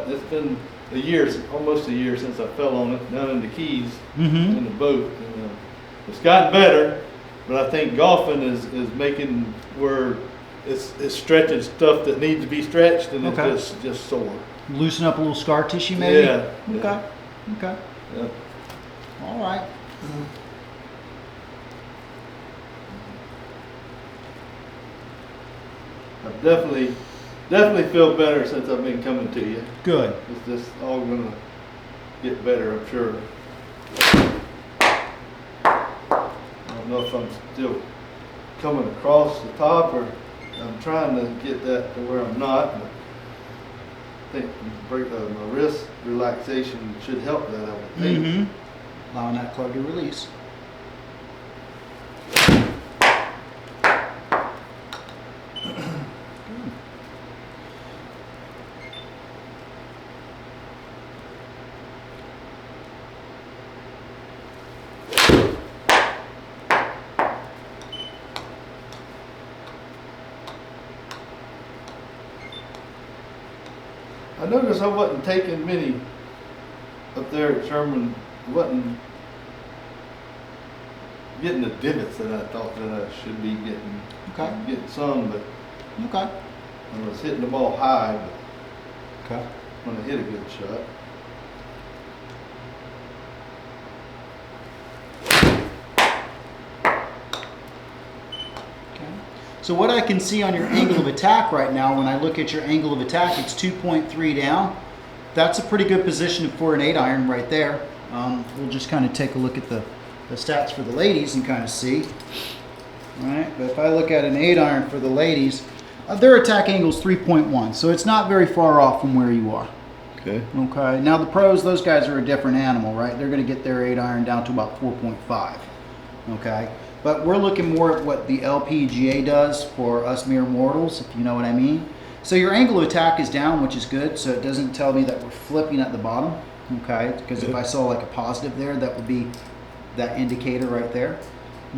it's been a year, almost a year since I fell on it down in the Keys in the boat. And, it's gotten better, but I think golfing is making where it's stretching stuff that needs to be stretched, and it's just sore. Loosen up a little scar tissue, maybe. Yeah. Okay. Okay. Yeah. All right. I've definitely feel better since I've been coming to you. Good. It's just all gonna get better, I'm sure. I don't know if I'm still coming across the top, or I'm trying to get that to where I'm not. But I think my wrist relaxation should help that, I would think. Allowing that club to release. I noticed I wasn't taking many up there at Sherman. Wasn't getting the divots that I thought that I should be getting. Okay. I'm getting some, but Okay. I was hitting the ball high, but Okay. when I hit a good shot. So what I can see on your angle of attack right now, when I look at your angle of attack, it's 2.3 down. That's a pretty good position for an 8-iron right there. We'll just kind of take a look at the stats for the ladies and kind of see. All right, but if I look at an 8-iron for the ladies, their attack angle is 3.1, so it's not very far off from where you are. Okay. Okay. Now the pros, those guys are a different animal, right? They're going to get their 8-iron down to about 4.5. Okay. But we're looking more at what the LPGA does for us mere mortals, if you know what I mean. So your angle of attack is down, which is good. So it doesn't tell me that we're flipping at the bottom, okay? Because if I saw like a positive there, that would be that indicator right there,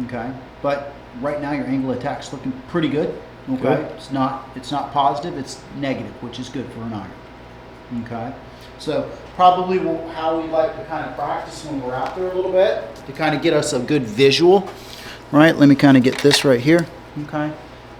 okay? But right now your angle of attack is looking pretty good, okay? It's not positive, it's negative, which is good for an iron, okay? So probably how we like to kind of practice when we're out there a little bit to kind of get us a good visual. Right, let me kind of get this right here. Okay.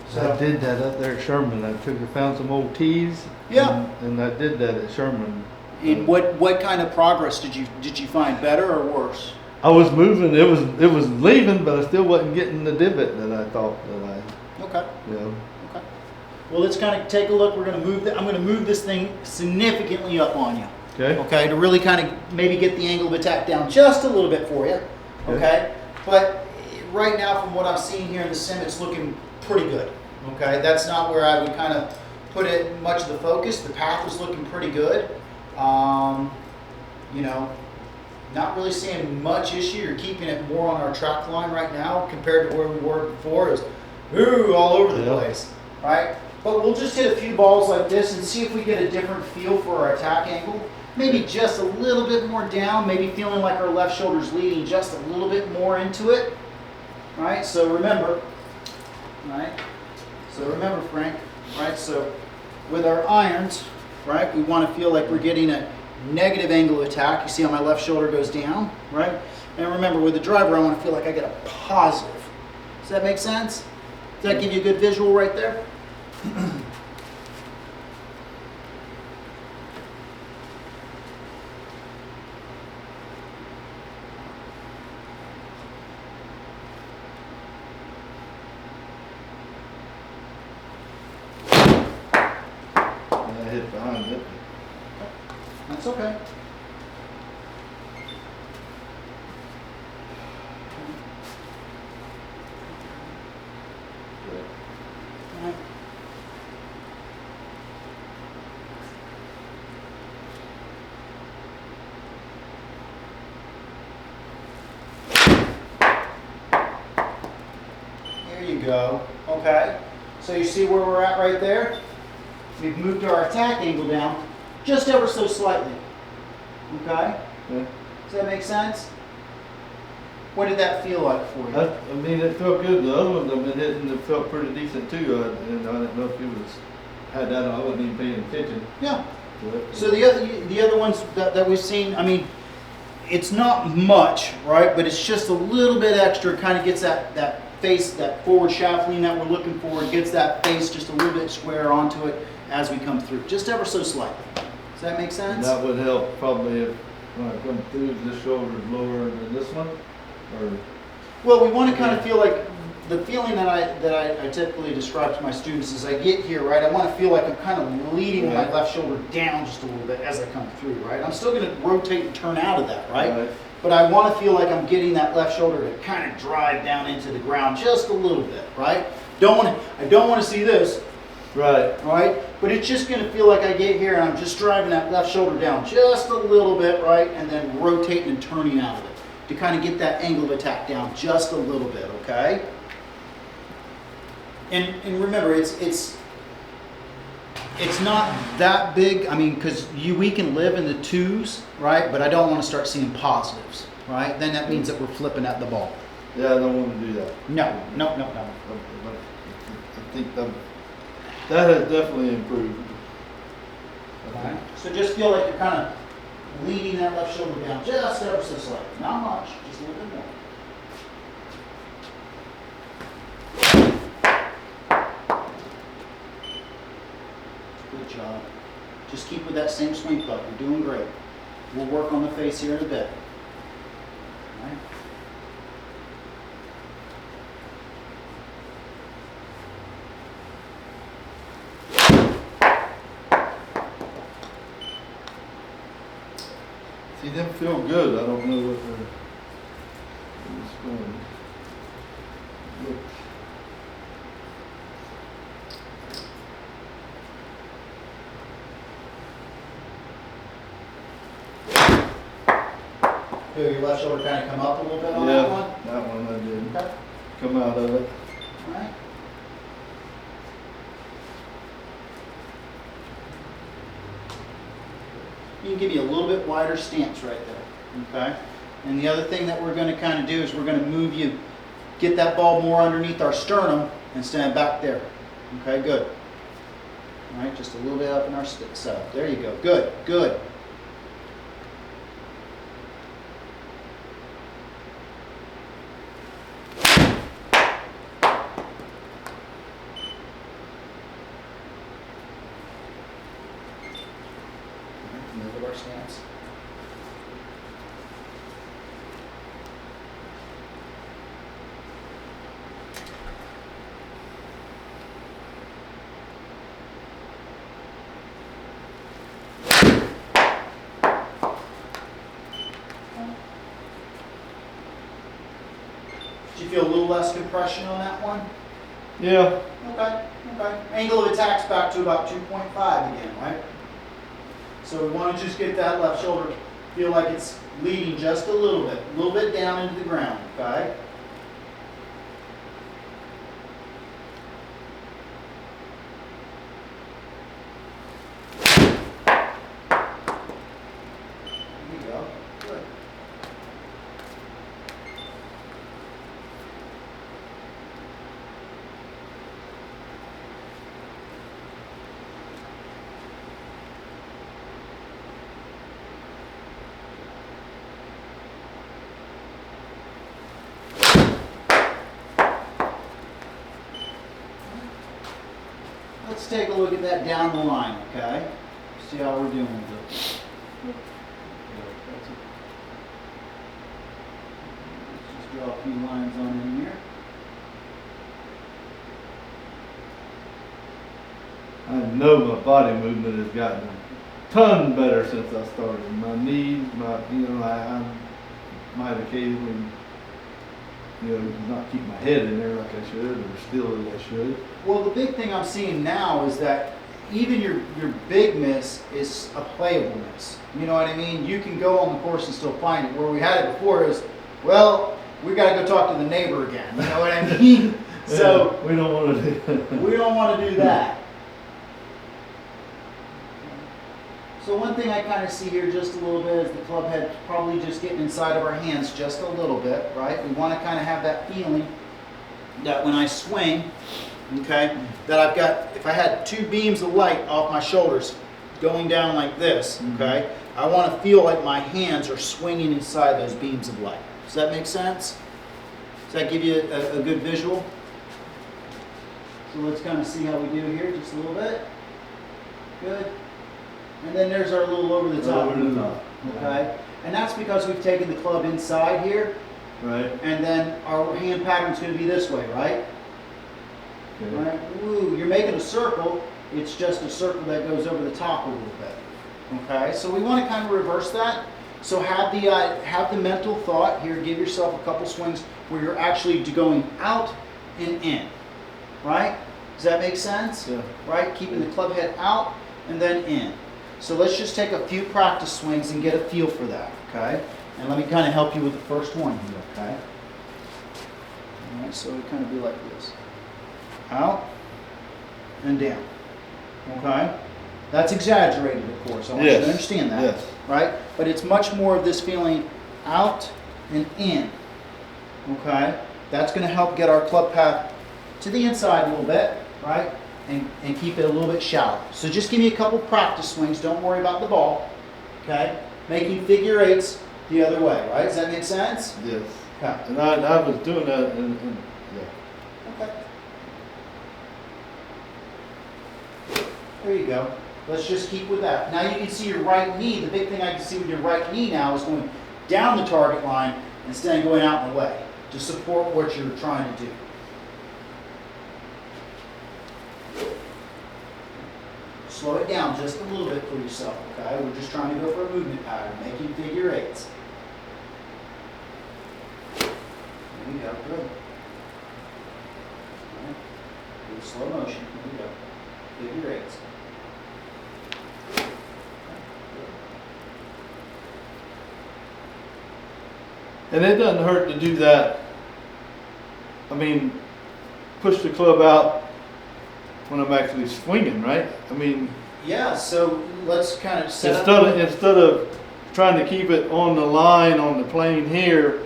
So I did that up there at Sherman. I found some old tees. Yeah. And I did that at Sherman. And what kind of progress did you find, better or worse? I was moving. It was leaving, but I still wasn't getting the divot that I thought that I. Okay. Yeah. Okay. Well, let's kind of take a look. We're going to move. I'm going to move this thing significantly up on you. Okay. Okay. To really kind of maybe get the angle of attack down just a little bit for you. Okay. But right now, from what I'm seeing here in the sim, it's looking pretty good. Okay, that's not where I would kind of put it much of the focus. The path is looking pretty good. You know, not really seeing much issue. You're keeping it more on our track line right now compared to where we were before. It was all over the place, right? But we'll just hit a few balls like this and see if we get a different feel for our attack angle. Maybe just a little bit more down, maybe feeling like our left shoulder's leading just a little bit more into it. Right, so remember, Frank, right, so with our irons, right, we want to feel like we're getting a negative angle of attack. You see how my left shoulder goes down, right? And remember, with the driver, I want to feel like I get a positive. Does that make sense? Does that give you a good visual right there? Hit behind it. That's okay. There you go. Okay. So you see where we're at right there? We've moved our attack angle down just ever so slightly. Okay? Yeah. Does that make sense? What did that feel like for you? I mean, it felt good. The other ones I've been hitting, it felt pretty decent too. And I didn't know if it had that. I wasn't even paying attention. Yeah. split. So the other ones that we've seen, I mean, it's not much, right? But it's just a little bit extra. Kind of gets that face, that forward shaft lean that we're looking for. It gets that face just a little bit square onto it as we come through, just ever so slightly. Does that make sense? That would help probably if when I come through, this shoulder is lower than this one, or Well, we want to kind of feel like the feeling that I typically describe to my students is I get here, right? I want to feel like I'm kind of leading my left shoulder down just a little bit as I come through, right? I'm still going to rotate and turn out of that, right? But I want to feel like I'm getting that left shoulder to kind of drive down into the ground just a little bit, right? I don't want to see this, right. right? But it's just going to feel like I get here and I'm just driving that left shoulder down just a little bit, right? And then rotating and turning out of it to kind of get that angle of attack down just a little bit, okay? And remember, it's not that big. I mean, because we can live in the twos, right? But I don't want to start seeing positives, right? Then that means that we're flipping at the ball. Yeah, I don't want to do that. No. I think that has definitely improved. Okay. So just feel like you're kind of leading that left shoulder down just ever so slightly. Not much, just a little bit more. Good job. Just keep with that same swing puck. You're doing great. We'll work on the face here in a bit. All right. See, them feel good. I don't know what they're going. Look. Feel your left shoulder kind of come up a little bit on that one? That one I did. Okay. Come out of it. All right. You can give you a little bit wider stance right there, okay? And the other thing that we're going to kind of do is we're going to move you, get that ball more underneath our sternum and stand back there. Okay, good. All right, just a little bit up in our setup. There you go. Good, good. Move our stance. Did you feel a little less compression on that one? Yeah. Okay, okay. Angle of attack's back to about 2.5 again, right? So we want to just get that left shoulder, feel like it's leading just a little bit down into the ground, okay? There you go, good. Let's take a look at that down the line, okay? See how we're doing with it. Let's just draw a few lines on in here. I know my body movement has gotten a ton better since I started. My knees, I might occasionally, not keep my head in there like I should, or still as I should. Well, the big thing I'm seeing now is that even your big miss is a playable miss. You know what I mean? You can go on the course and still find it. Where we had it before is, well, we got to go talk to the neighbor again. You know what I mean? So we don't want to do that. We don't want to do that. So one thing I kind of see here just a little bit is the club head probably just getting inside of our hands just a little bit, right? We want to kind of have that feeling that when I swing, okay, that I've got, if I had two beams of light off my shoulders going down like this, okay, I want to feel like my hands are swinging inside those beams of light. Does that make sense? Does that give you a good visual? So let's kind of see how we do here, just a little bit. Good. And then there's our little over the top. Over the top. Okay. And that's because we've taken the club inside here. Right. And then our hand pattern's going to be this way, right? Okay. Right. Ooh, you're making a circle. It's just a circle that goes over the top a little bit. Okay. So we want to kind of reverse that. So have the mental thought here. Give yourself a couple swings where you're actually going out and in. Right? Does that make sense? Yeah. Right? Keeping the club head out and then in. So let's just take a few practice swings and get a feel for that, okay? And let me kind of help you with the first one here, okay? All right, so it kind of be like this. Out and down, okay? That's exaggerated, of course. I want you to understand that, yes. right? But it's much more of this feeling out and in, okay? That's going to help get our club path to the inside a little bit, right? And keep it a little bit shallow. So just give me a couple practice swings. Don't worry about the ball, okay? Making figure eights the other way, right? Does that make sense? Yes. Okay. And I was doing that, and yeah. Okay. There you go. Let's just keep with that. Now you can see your right knee. The big thing I can see with your right knee now is going down the target line instead of going out in the way to support what you're trying to do. Slow it down just a little bit for yourself, okay? We're just trying to go for a movement pattern, making figure eights. There you go, good. All right. Good slow motion, here we go. Figure eights. And it doesn't hurt to do that. I mean, push the club out when I'm actually swinging, right? I mean, Yeah, so let's kind of set instead of trying to keep it on the line on the plane here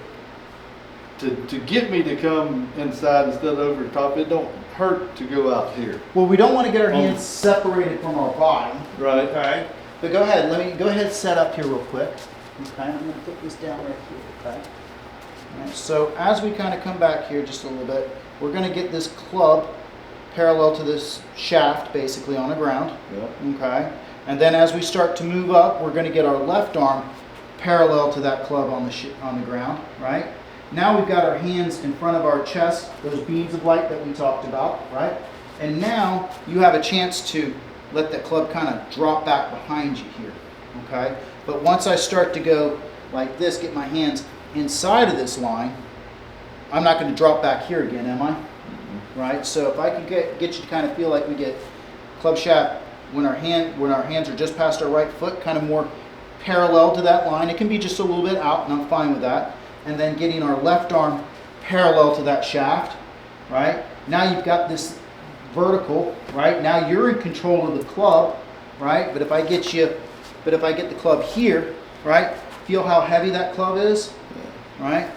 to get me to come inside instead of over the top, it don't hurt to go out here. Well, we don't want to get our hands separated from our body. Right. Okay. But go ahead. Go ahead set up here real quick. Okay. I'm going to put this down right here. Okay. All right. So as we kind of come back here just a little bit, we're going to get this club parallel to this shaft basically on the ground. Yeah. Okay. And then as we start to move up, we're going to get our left arm parallel to that club on the ground, right? Now we've got our hands in front of our chest, those beads of light that we talked about, right? And now you have a chance to let that club kind of drop back behind you here, okay? But once I start to go like this, get my hands inside of this line, I'm not going to drop back here again, am I? Mm-hmm. Right? So if I can get you to kind of feel like we get club shaft when our hands are just past our right foot, kind of more parallel to that line. It can be just a little bit out, and I'm fine with that. And then getting our left arm parallel to that shaft, right? Now you've got this vertical, right? Now you're in control of the club, right? But if I get the club here, right? Feel how heavy that club is, right?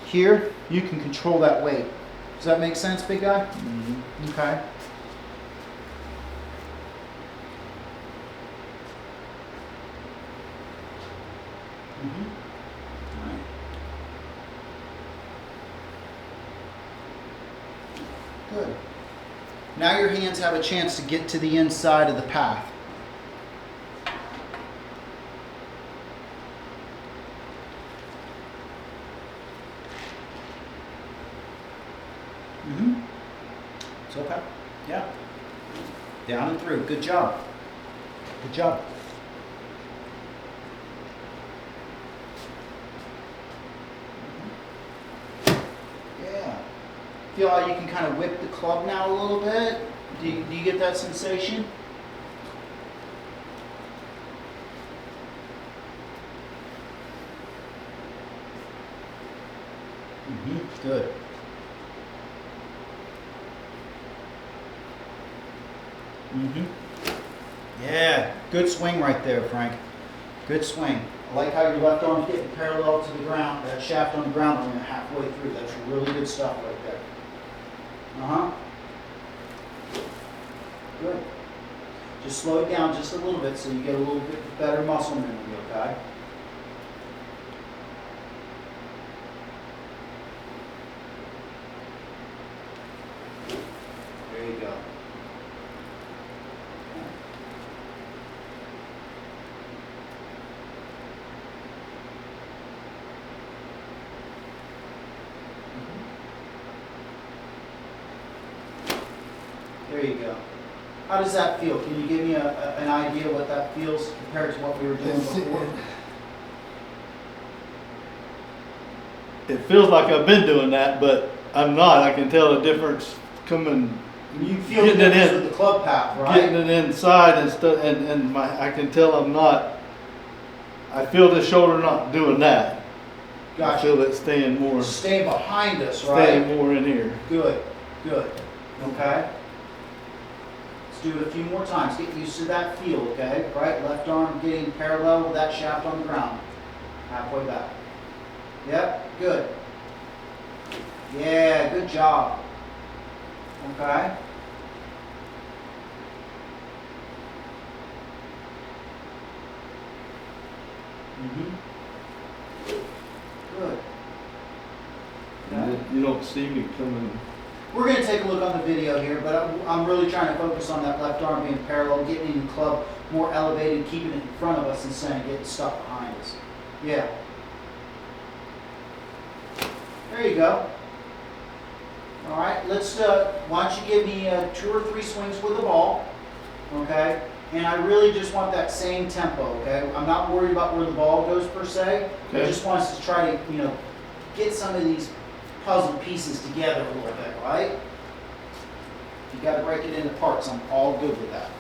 Here, you can control that weight. Does that make sense, big guy? Mm-hmm. Okay. Mm-hmm. Good. Now your hands have a chance to get to the inside of the path. Mm-hmm. It's okay. Yeah. Down and through. Good job. Good job. Feel how you can kind of whip the club now a little bit? Do you get that sensation? Mm-hmm. Good. Mm-hmm. Yeah, good swing right there, Frank. Good swing. I like how your left arm's getting parallel to the ground, that shaft on the ground when you're halfway through. That's really good stuff right there. Uh-huh. Good. Just slow it down just a little bit so you get a little bit better muscle memory, okay? There you go. There you go. How does that feel? Can you give me an idea what that feels compared to what we were doing before? It feels like I've been doing that, but I'm not. I can tell the difference coming, You feel the getting it difference in, with the club path, right? getting it inside and stuff, and I can tell I'm not. I feel the shoulder not doing that. I Gotcha. feel it staying more, Stay behind us, right? staying more in here. Good, good. Okay? Let's do it a few more times. Get used to that feel, okay? Right? Left arm getting parallel with that shaft on the ground. Halfway back. Yep, good. Yeah, good job. Okay? Good. Okay. You don't see me coming. We're going to take a look on the video here, but I'm really trying to focus on that left arm being parallel, getting in the club more elevated, keeping it in front of us instead of getting stuck behind us. Yeah. There you go. All right, let's, why don't you give me 2 or 3 swings with the ball, okay? And I really just want that same tempo, okay? I'm not worried about where the ball goes per se. I Okay. just want us to try to, get some of these puzzle pieces together a little bit, right? You got to break it into parts. I'm all good with that.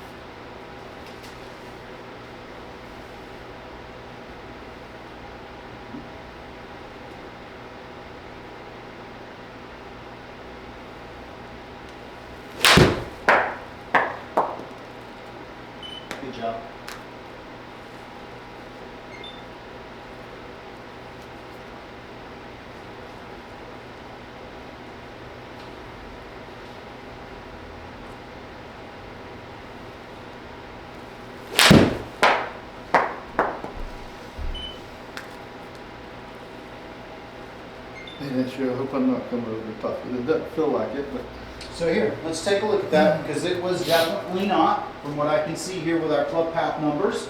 Good job. Yeah, sure. I hope I'm not coming over tough. It doesn't feel like it, but So here, let's take a look at that because it was definitely not, from what I can see here with our club path numbers.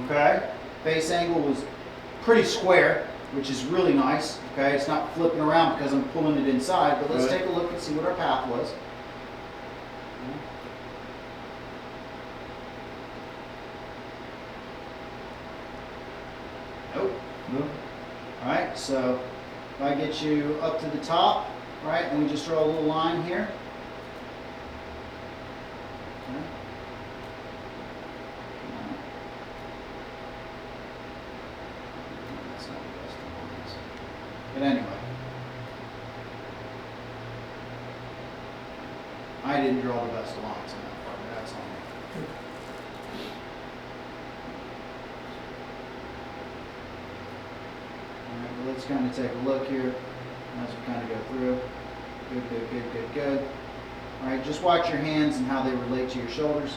Okay, base angle was pretty square, which is really nice. Okay, it's not flipping around because I'm pulling it inside, but let's Right. take a look and see what our path was. Nope. no. All right, so if I get you up to the top, right, and we just draw a little line here. Okay. That's not the best of lines. But anyway, I didn't draw the best of lines in that part, but that's on me. All right, well, let's kind of take a look here as we kind of go through. Good, good, good, good, good. All right, just watch your hands and how they relate to your shoulders.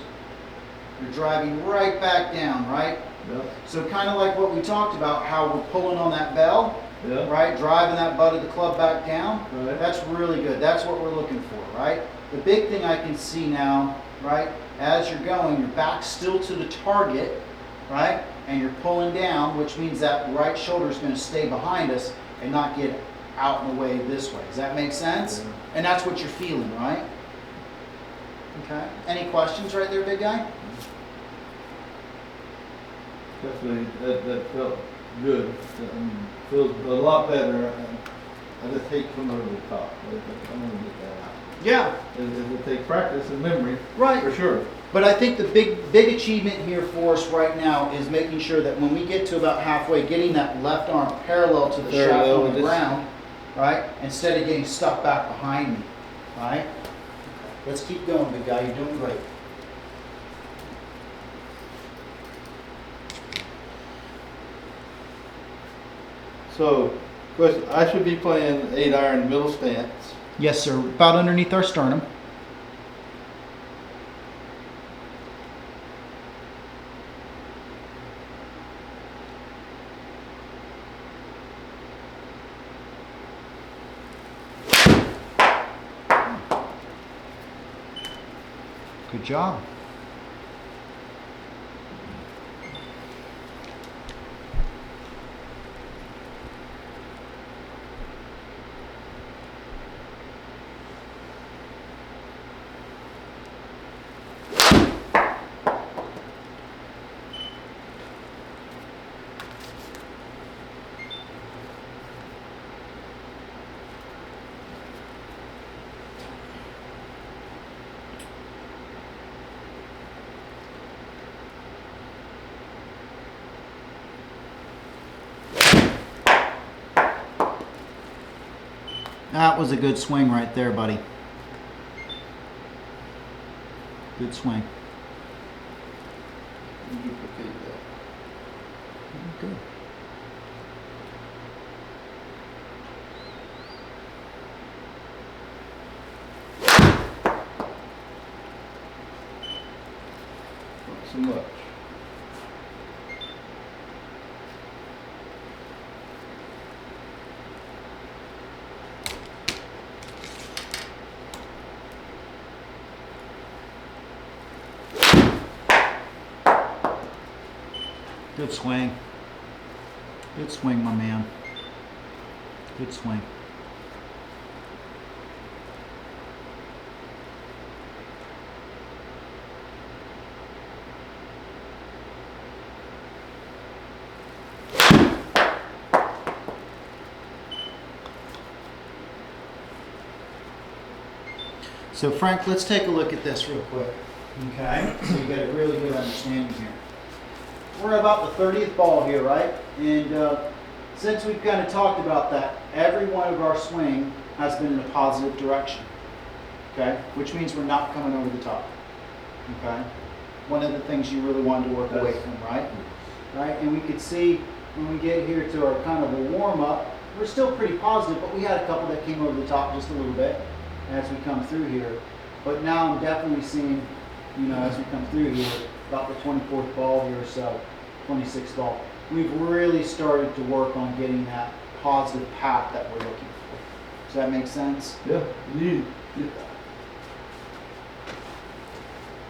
You're driving right back down, right? Yeah. So kind of like what we talked about, how we're pulling on that bell, Yeah. right? Driving that butt of the club back down. Right. That's really good. That's what we're looking for, right? The big thing I can see now, right? As you're going, your back's still to the target, right? And you're pulling down, which means that right shoulder is going to stay behind us and not get out in the way this way. Does that make sense? Yeah. And that's what you're feeling, right? Okay. Any questions right there, big guy? Definitely, that felt good. Feels a lot better. I just hate coming over the top. I want to get that out. Yeah. It will take practice and memory, Right. for sure. But I think the big achievement here for us right now is making sure that when we get to about halfway, getting that left arm parallel to the shaft Parallel on with the this. ground, right? Instead of getting stuck back behind me, right? Let's keep going, big guy. You're doing great. So, question, I should be playing 8-iron middle stance. Yes, sir. About underneath our sternum. Good job. That was a good swing right there, buddy. Good swing. Duplicate that. Good. Not so much. Good swing. Good swing, my man. Good swing. So Frank, let's take a look at this real quick. Okay? So you get a really good understanding here. We're about the 30th ball here, right? And since we've kind of talked about that, every one of our swing has been in a positive direction. Okay? Which means we're not coming over the top. Okay? One of the things you really wanted to work away from, right? Right? And we could see when we get here to our kind of a warm-up, we're still pretty positive, but we had a couple that came over the top just a little bit as we come through here. But now I'm definitely seeing, you know, as we come through here, about the 24th ball here or so, 26th ball, we've really started to work on getting that positive path that we're looking for. Does that make sense? Yeah.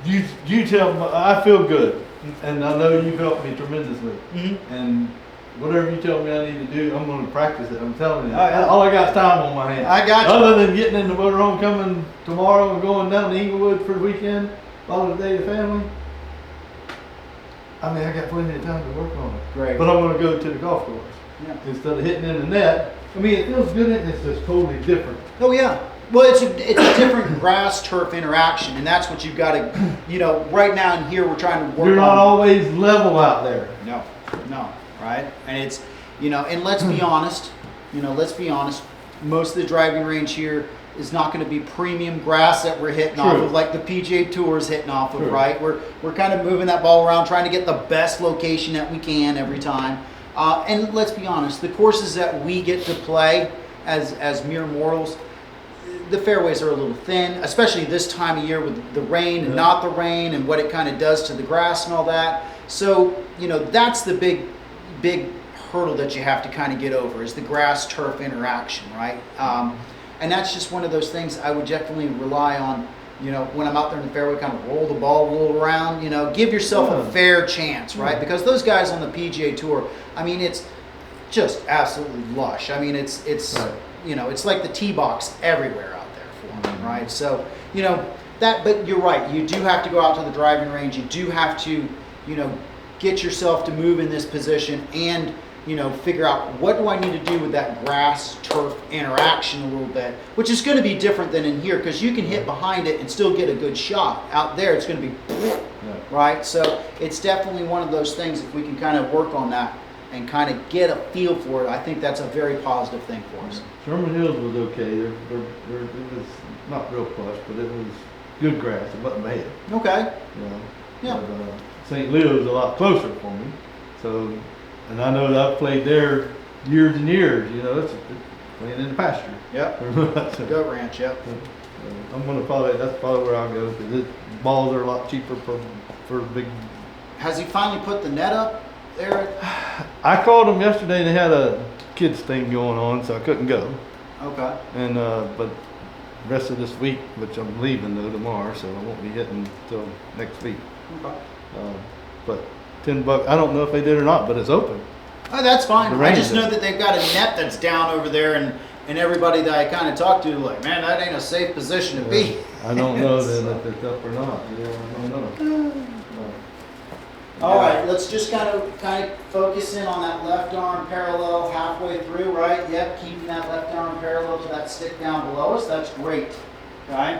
You tell me, I feel good, and I know you've helped me tremendously. Mm-hmm. And whatever you tell me I need to do, I'm going to practice it. I'm telling you. Oh, yeah. All I got is time on my hands. I got you. Other than getting in the motorhome, coming tomorrow and going down to Inglewood for the weekend, Father's Day to family. I mean, I got plenty of time to work on it. Great. But I want to go to the golf course Yeah. instead of hitting in the net. I mean, it feels good. It's just totally different. Oh yeah. Well, it's a different grass turf interaction, and that's what you've got to, you know, right now and here we're trying to work You're not on. always level out there. No, right? And it's, you know, and let's be honest, most of the driving range here is not going to be premium grass that we're hitting off True. of like the PGA Tour is hitting off of, True. right? We're kind of moving that ball around, trying to get the best location that we can every time. And let's be honest, the courses that we get to play as mere mortals, the fairways are a little thin, especially this time of year with the rain and not the rain and what it kind of does to the grass and all that. So, you know, that's the big hurdle that you have to kind of get over is the grass turf interaction, right? And that's just one of those things I would definitely rely on, you know, when I'm out there in the fairway, kind of roll the ball, roll around, you know, give yourself a fair chance, right? Because those guys on the PGA Tour, I mean, it's just absolutely lush. I mean, it's Right. you know, it's like the tee box everywhere out there for them, right? So, you know, but you're right. You do have to go out to the driving range. You do have to, you know, get yourself to move in this position and, you know, figure out what do I need to do with that grass turf interaction a little bit, which is going to be different than in here because you can hit behind it and still get a good shot. Out there, it's going to be, right? So it's definitely one of those things. If we can kind of work on that and kind of get a feel for it, I think that's a very positive thing for us. Sherman Hills was okay. It was not real plush, but it was good grass. It wasn't bad. Okay. You know? Yeah. But, St. Leo is a lot closer for me. So, and I know that I've played there years and years. You know, it's playing in the pasture. Yep. So, Goat ranch. Yep. I'm gonna that's probably where I'll go because balls are a lot cheaper for big. Has he finally put the net up there? I called them yesterday. They had a kids thing going on, so I couldn't go. Okay. And but rest of this week, which I'm leaving though tomorrow, so I won't be hitting until next week. Okay. But $10, I don't know if they did or not, but it's open. Oh, that's fine. The I just range know is- that they've got a net that's down over there, and everybody that I kind of talk to, like, man, that ain't a safe position to be. I don't know then if it's up or not. Yeah, I don't know. All right, let's just kind of focus in on that left arm parallel halfway through, right? Yep, keeping that left arm parallel to that stick down below us. That's great. Okay.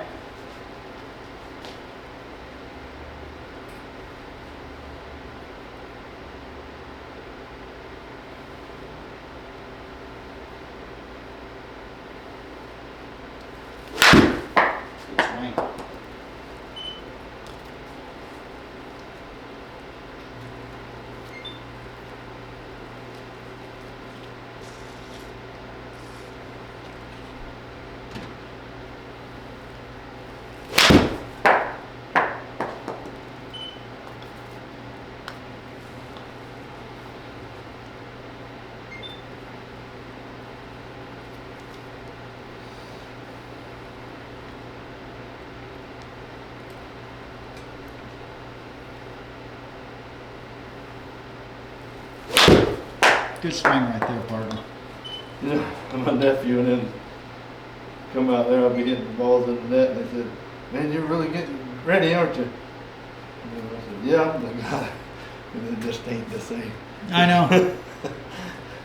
Good swing. Good swing right there, partner. Yeah, and my nephew and then come out there, I'll be hitting the balls in the net, and they said, man, you're really getting ready, aren't you? And I said, yeah, I'm like, God, and it just ain't the same. I know.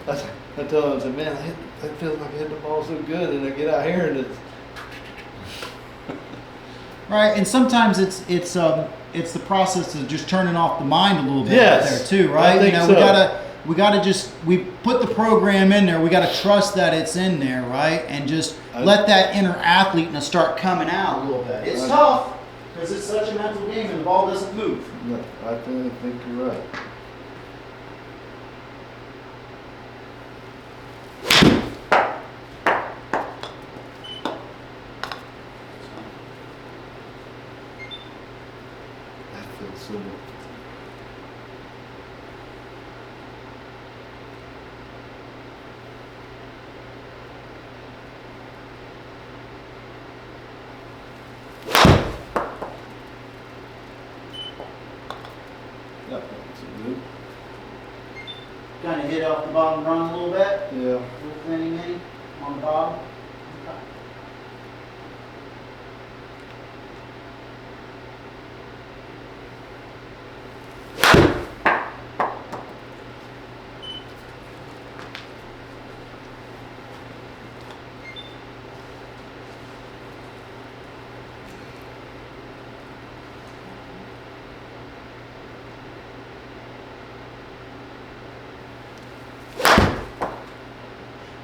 I told him, I said, man, I feel like I hit the ball so good, and I get out here and it's, Right, and sometimes it's the process of just turning off the mind a little bit Yes, out there too, I right? think You know, so. we gotta just we put the program in there. We gotta trust that it's in there, right? And just let that inner athlete start coming out a little bit. It's tough because it's such a mental game and the ball doesn't move. no, I think you're right. That feels so good. That feels good. Kind of hit off the bottom run a little bit. Yeah. Little mini on the bottom. Okay.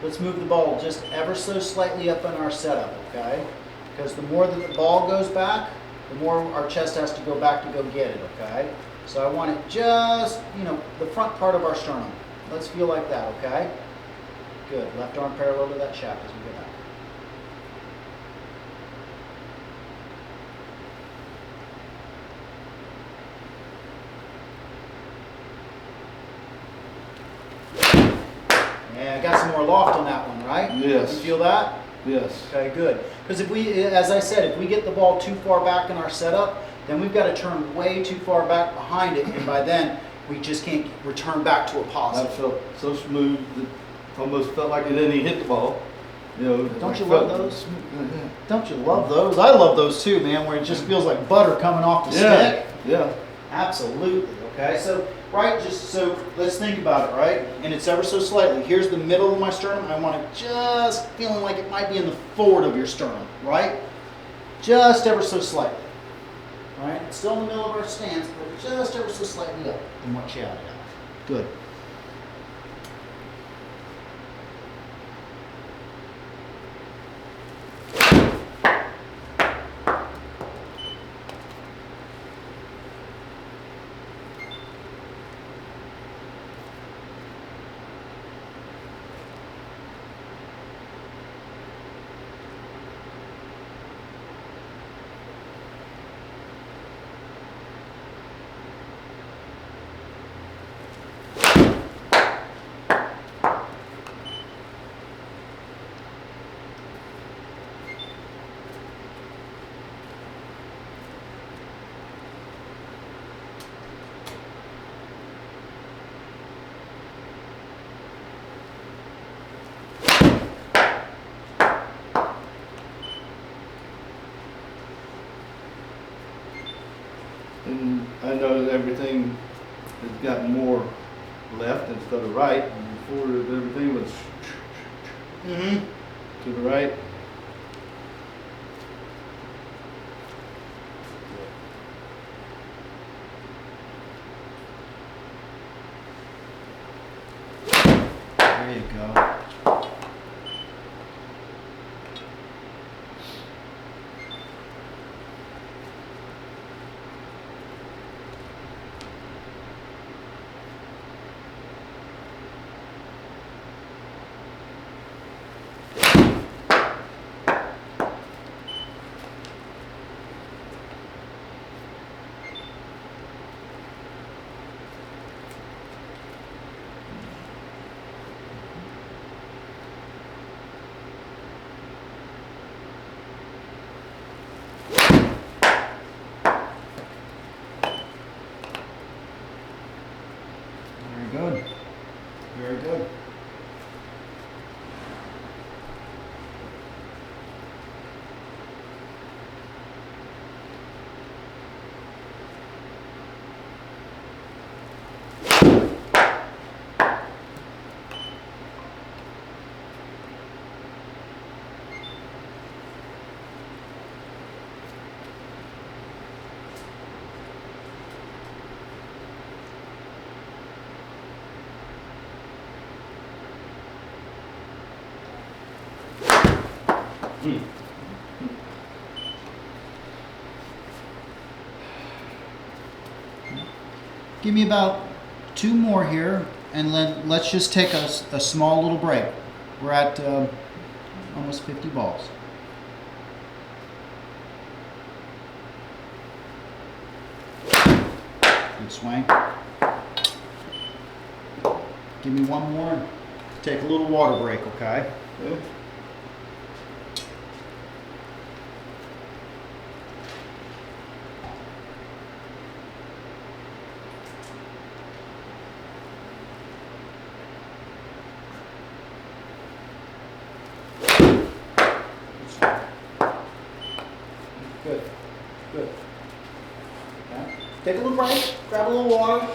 Let's move the ball just ever so slightly up in our setup, okay? Because the more that the ball goes back, the more our chest has to go back to go get it, okay? So I want it just, the front part of our sternum. Let's feel like that, okay? Good. Left arm parallel to that shaft as we go back. Yeah, I got some more loft on that one, right? Yes. You feel that? Yes. Okay, good. Because if we, as I said, if we get the ball too far back in our setup, then we've got to turn way too far back behind it, and by then we just can't return back to a That positive. felt so smooth that almost felt like it didn't even hit the ball. You know, Don't you felt love those? smooth. Don't you love those? I love those too, man, where it just feels like butter coming off the Yeah. stick. Yeah. Absolutely. Okay, so just so let's think about it, right? And it's ever so slightly. Here's the middle of my sternum. I want it just feeling like it might be in the forward of your sternum, right? Just ever so slightly. All right, it's still in the middle of our stance, but just ever so slightly up from what you had. Good. know everything has gotten more left instead of right. And before everything was to the right. There you go. Very good. Very good. Give me about 2 more here, and then let's just take a small little break. We're at almost 50 balls. Good swing. Give me 1 more. Take a little water break, okay? Yeah. Good. Good. Okay. Take a little break. Grab a little water.